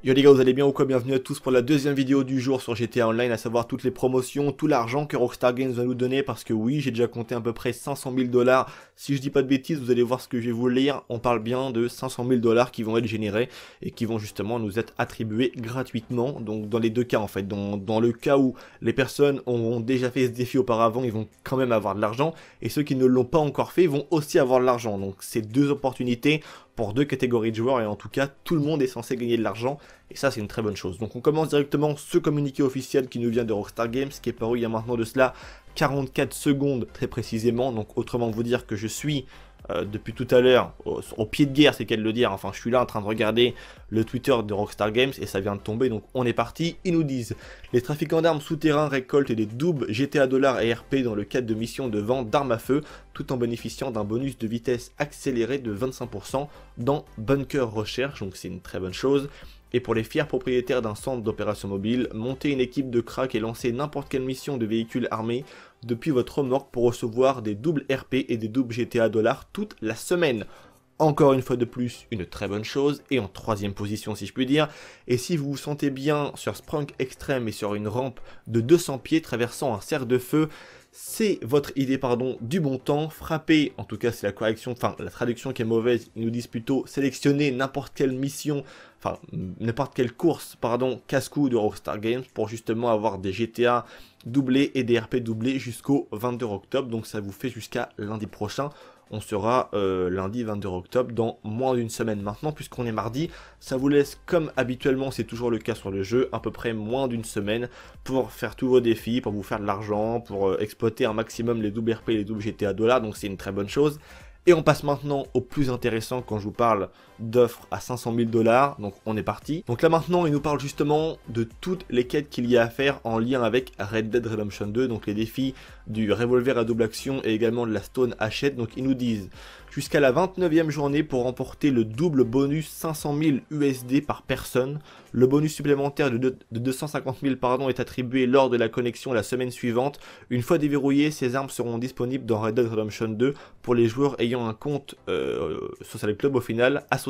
Yo les gars, vous allez bien ou quoi? Bienvenue à tous pour la deuxième vidéo du jour sur GTA Online, à savoir toutes les promotions, tout l'argent que Rockstar Games va nous donner, parce que oui, j'ai déjà compté à peu près 500 000 dollars. Si je dis pas de bêtises, vous allez voir ce que je vais vous lire. On parle bien de 500 000 dollars qui vont être générés et qui vont justement nous être attribués gratuitement. Donc dans les deux cas en fait, dans le cas où les personnes ont déjà fait ce défi auparavant, ils vont quand même avoir de l'argent, et ceux qui ne l'ont pas encore fait vont aussi avoir de l'argent. Donc c'est deux opportunités pour deux catégories de joueurs, et en tout cas tout le monde est censé gagner de l'argent, et ça c'est une très bonne chose. Donc on commence directement ce communiqué officiel qui nous vient de Rockstar Games, qui est paru il y a maintenant de cela 44 secondes très précisément. Donc autrement vous dire que je suis depuis tout à l'heure au pied de guerre, c'est qu'elle le dire, enfin je suis là en train de regarder le Twitter de Rockstar Games et ça vient de tomber, donc on est parti. Ils nous disent: les trafiquants d'armes souterrains récoltent des doubles GTA dollars et RP dans le cadre de missions de vente d'armes à feu, tout en bénéficiant d'un bonus de vitesse accéléré de 25% dans Bunker Recherche, donc c'est une très bonne chose. Et pour les fiers propriétaires d'un centre d'opération mobile, montez une équipe de crack et lancez n'importe quelle mission de véhicule armé depuis votre remorque pour recevoir des doubles RP et des doubles GTA dollars toute la semaine. Encore une fois de plus, une très bonne chose, et en troisième position si je puis dire. Et si vous vous sentez bien sur Sprunk Extreme et sur une rampe de 200 pieds traversant un cercle de feu, c'est votre idée du bon temps. Frappez, en tout cas c'est la correction, enfin la traduction qui est mauvaise, ils nous disent plutôt sélectionnez n'importe quelle mission, enfin n'importe quelle course, casse-cou de Rockstar Games pour justement avoir des GTA doublés et des RP doublés jusqu'au 22 octobre. Donc ça vous fait jusqu'à lundi prochain. On sera lundi 22 octobre dans moins d'une semaine maintenant, puisqu'on est mardi. Ça vous laisse, comme habituellement c'est toujours le cas sur le jeu, à peu près moins d'une semaine pour faire tous vos défis, pour vous faire de l'argent, pour exploiter un maximum les doubles RP et les doubles GTA dollars, donc c'est une très bonne chose. Et on passe maintenant au plus intéressant quand je vous parle d'offres à 500 000 dollars, donc on est parti. Donc là maintenant il nous parle justement de toutes les quêtes qu'il y a à faire en lien avec Red Dead Redemption 2, donc les défis du revolver à double action et également de la Stone Hachette. Donc ils nous disent jusqu'à la 29e journée pour remporter le double bonus 500 000 USD par personne. Le bonus supplémentaire de 250 000 est attribué lors de la connexion la semaine suivante. Une fois déverrouillées, ces armes seront disponibles dans Red Dead Redemption 2 pour les joueurs ayant un compte Social Club au final associé.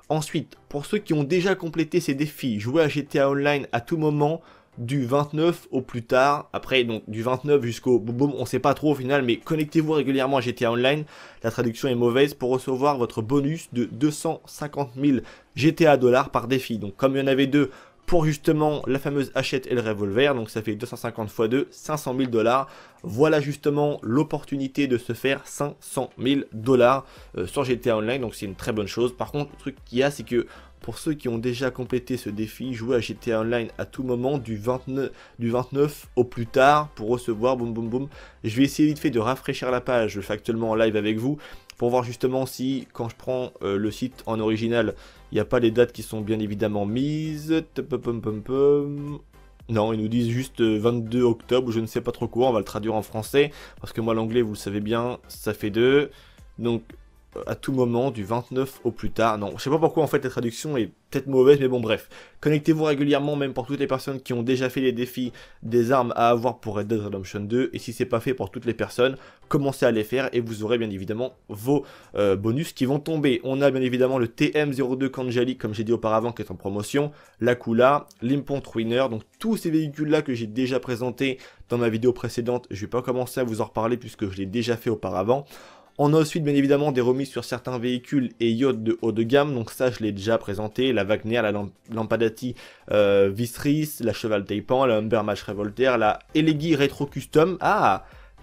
Ensuite, pour ceux qui ont déjà complété ces défis, jouez à GTA Online à tout moment du 29 au plus tard. Après, donc du 29 jusqu'au boum, on sait pas trop au final, mais connectez-vous régulièrement à GTA Online, la traduction est mauvaise, pour recevoir votre bonus de 250 000 GTA dollars par défi. Donc comme il y en avait deux pour justement la fameuse hachette et le revolver, donc ça fait 250 x 2, 500 000 dollars. Voilà justement l'opportunité de se faire 500 000 dollars sur GTA Online, donc c'est une très bonne chose. Par contre, le truc qu'il y a, c'est que pour ceux qui ont déjà complété ce défi, jouez à GTA Online à tout moment du 29 au plus tard pour recevoir boum boum boum. Je vais essayer vite fait de rafraîchir la page, je le fais actuellement en live avec vous, pour voir justement si, quand je prends le site en original, il n'y a pas les dates qui sont bien évidemment mises. Non, ils nous disent juste 22 octobre, je ne sais pas trop quoi, on va le traduire en français, parce que moi l'anglais, vous le savez bien, ça fait 2. Donc à tout moment du 29 au plus tard. Non, je sais pas pourquoi en fait la traduction est peut-être mauvaise, mais bon bref. Connectez-vous régulièrement, même pour toutes les personnes qui ont déjà fait les défis des armes à avoir pour Red Dead Redemption 2, et si c'est pas fait pour toutes les personnes, commencez à les faire et vous aurez bien évidemment vos bonus qui vont tomber. On a bien évidemment le TM02 Kanjali, comme j'ai dit auparavant, qui est en promotion, la Kula, l'Impont Winner, donc tous ces véhicules là que j'ai déjà présentés dans ma vidéo précédente, je vais pas commencer à vous en reparler puisque je l'ai déjà fait auparavant. On a ensuite bien évidemment des remises sur certains véhicules et yachts de haut de gamme, donc ça je l'ai déjà présenté, la Wagner, la Lampadati Vistris, la Cheval Taipan, la Humber Match Revolter, la Elegi Retro Custom,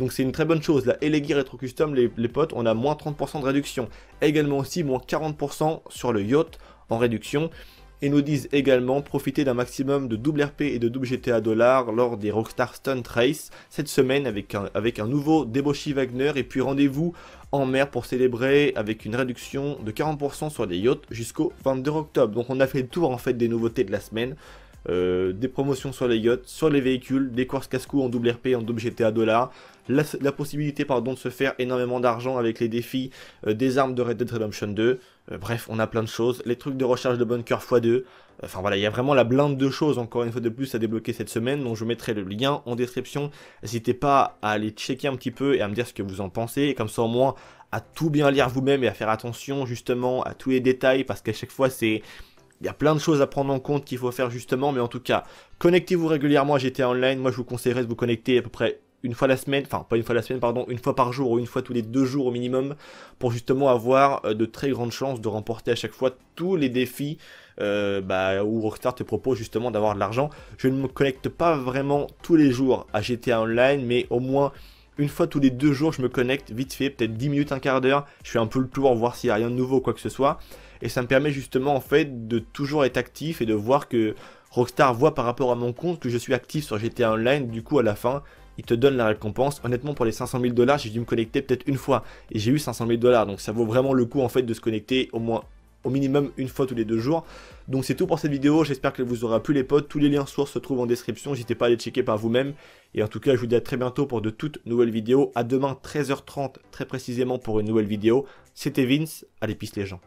donc c'est une très bonne chose, la Elegi Retro Custom les potes, on a moins 30% de réduction, également aussi moins 40% sur le yacht en réduction. Et nous disent également profiter d'un maximum de double RP et de double GTA dollars lors des Rockstar Stunt Race cette semaine avec un nouveau Deboshi Wagner, et puis rendez-vous en mer pour célébrer avec une réduction de 40% sur les yachts jusqu'au 22 octobre. Donc on a fait le tour en fait des nouveautés de la semaine. Des promotions sur les yachts, sur les véhicules, des courses casse-cou en double RP, en double GTA dollars, la possibilité de se faire énormément d'argent avec les défis des armes de Red Dead Redemption 2, bref on a plein de choses, les trucs de recherche de bunker x2, enfin voilà, il y a vraiment la blinde de choses encore une fois de plus à débloquer cette semaine, donc je mettrai le lien en description, n'hésitez pas à aller checker un petit peu et à me dire ce que vous en pensez, et comme ça au moins à tout bien lire vous-même et à faire attention justement à tous les détails, parce qu'à chaque fois c'est Il y a plein de choses à prendre en compte qu'il faut faire justement, mais en tout cas, connectez-vous régulièrement à GTA Online. Moi, je vous conseillerais de vous connecter à peu près une fois la semaine, enfin pas une fois la semaine, pardon, une fois par jour ou une fois tous les 2 jours au minimum, pour justement avoir de très grandes chances de remporter à chaque fois tous les défis où Rockstar te propose justement d'avoir de l'argent. Je ne me connecte pas vraiment tous les jours à GTA Online, mais au moins une fois tous les 2 jours, je me connecte vite fait, peut-être 10 minutes, un quart d'heure, je fais un peu le tour, voir s'il n'y a rien de nouveau ou quoi que ce soit. Et ça me permet justement en fait de toujours être actif et de voir que Rockstar voit par rapport à mon compte que je suis actif sur GTA Online. Du coup à la fin, il te donne la récompense. Honnêtement pour les 500 000 $, j'ai dû me connecter peut-être une fois. Et j'ai eu 500 000 $. Donc ça vaut vraiment le coup en fait de se connecter au minimum une fois tous les 2 jours. Donc c'est tout pour cette vidéo, j'espère qu'elle vous aura plu les potes. Tous les liens sources se trouvent en description, n'hésitez pas à les checker par vous-même. Et en tout cas je vous dis à très bientôt pour de toutes nouvelles vidéos. À demain 13h30 très précisément pour une nouvelle vidéo. C'était Vince, allez peace les gens.